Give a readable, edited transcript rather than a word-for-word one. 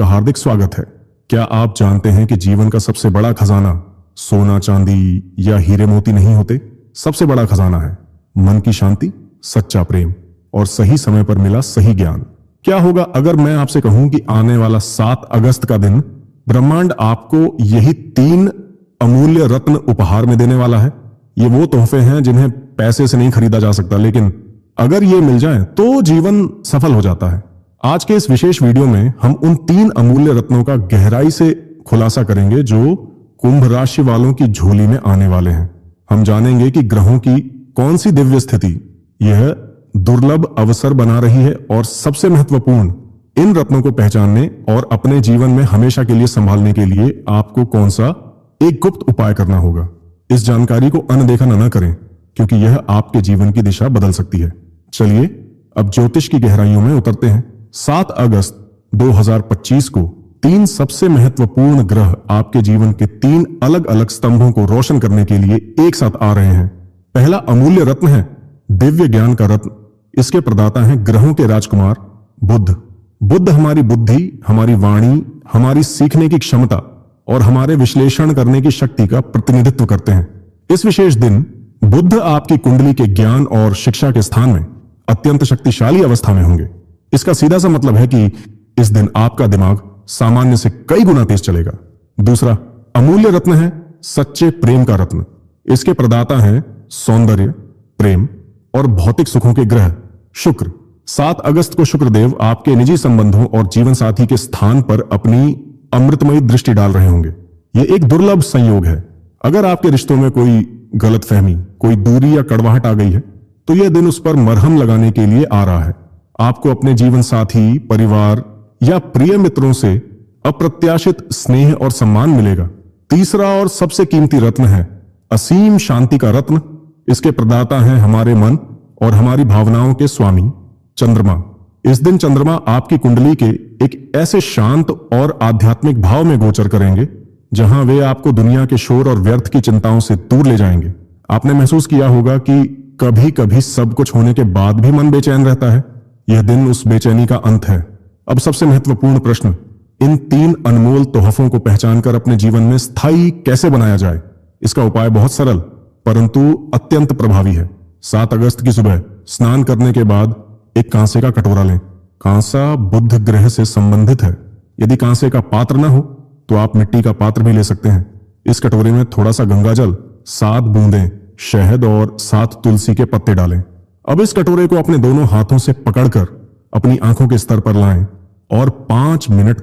आपका हार्दिक स्वागत है। क्या आप जानते हैं कि जीवन का सबसे बड़ा खजाना सोना चांदी या हीरे मोती नहीं होते? सबसे बड़ा खजाना है मन की शांति, सच्चा प्रेम और सही समय पर मिला सही ज्ञान। क्या होगा अगर मैं आपसे कहूं कि आने वाला 7 अगस्त का दिन ब्रह्मांड आपको यही 3 अमूल्य रत्न उपहार में देने वाला है। ये वो तोहफे हैं जिन्हें पैसे से नहीं खरीदा जा सकता, लेकिन अगर ये मिल जाएं तो जीवन सफल हो जाता है। आज के इस विशेष वीडियो में हम उन 3 अमूल्य रत्नों का गहराई से खुलासा करेंगे जो कुंभ राशि वालों की झोली में आने वाले हैं। हम जानेंगे कि ग्रहों की कौन सी दिव्य स्थिति यह दुर्लभ अवसर बना रही है और सबसे महत्वपूर्ण, इन रत्नों को पहचानने और अपने जीवन में हमेशा के लिए संभालने के लिए आपको कौन सा एक गुप्त उपाय करना होगा। इस जानकारी को अनदेखा न करें, क्योंकि यह आपके जीवन की दिशा बदल सकती है। चलिए अब ज्योतिष की गहराइयों में उतरते हैं। 7 अगस्त 2025 को 3 सबसे महत्वपूर्ण ग्रह आपके जीवन के 3 अलग अलग स्तंभों को रोशन करने के लिए एक साथ आ रहे हैं। पहला अमूल्य रत्न है दिव्य ज्ञान का रत्न। इसके प्रदाता हैं ग्रहों के राजकुमार बुध। बुध हमारी बुद्धि, हमारी वाणी, हमारी सीखने की क्षमता और हमारे विश्लेषण करने की शक्ति का प्रतिनिधित्व करते हैं। इस विशेष दिन बुध आपकी कुंडली के ज्ञान और शिक्षा के स्थान में अत्यंत शक्तिशाली अवस्था में होंगे। इसका सीधा सा मतलब है कि इस दिन आपका दिमाग सामान्य से कई गुना तेज चलेगा। दूसरा अमूल्य रत्न है सच्चे प्रेम का रत्न। इसके प्रदाता हैं सौंदर्य, प्रेम और भौतिक सुखों के ग्रह शुक्र। 7 अगस्त को शुक्रदेव आपके निजी संबंधों और जीवन साथी के स्थान पर अपनी अमृतमयी दृष्टि डाल रहे होंगे। यह एक दुर्लभ संयोग है। अगर आपके रिश्तों में कोई गलतफहमी, कोई दूरी या कड़वाहट आ गई है, तो यह दिन उस पर मरहम लगाने के लिए आ रहा है। आपको अपने जीवन साथी, परिवार या प्रिय मित्रों से अप्रत्याशित स्नेह और सम्मान मिलेगा। तीसरा और सबसे कीमती रत्न है असीम शांति का रत्न। इसके प्रदाता हैं हमारे मन और हमारी भावनाओं के स्वामी चंद्रमा। इस दिन चंद्रमा आपकी कुंडली के एक ऐसे शांत और आध्यात्मिक भाव में गोचर करेंगे जहां वे आपको दुनिया के शोर और व्यर्थ की चिंताओं से दूर ले जाएंगे। आपने महसूस किया होगा कि कभी कभी सब कुछ होने के बाद भी मन बेचैन रहता है। यह दिन उस बेचैनी का अंत है। अब सबसे महत्वपूर्ण प्रश्न, इन 3 अनमोल तोहफों को पहचानकर अपने जीवन में स्थायी कैसे बनाया जाए। इसका उपाय बहुत सरल परंतु अत्यंत प्रभावी है। 7 अगस्त की सुबह स्नान करने के बाद एक कांसे का कटोरा लें। कांसा बुध ग्रह से संबंधित है। यदि कांसे का पात्र न हो तो आप मिट्टी का पात्र भी ले सकते हैं। इस कटोरे में थोड़ा सा गंगाजल, 7 बूंदें शहद और 7 तुलसी के पत्ते डालें। अब इस कटोरे को अपने दोनों हाथों से पकड़कर अपनी आंखों के स्तर पर लाएं और 5 मिनट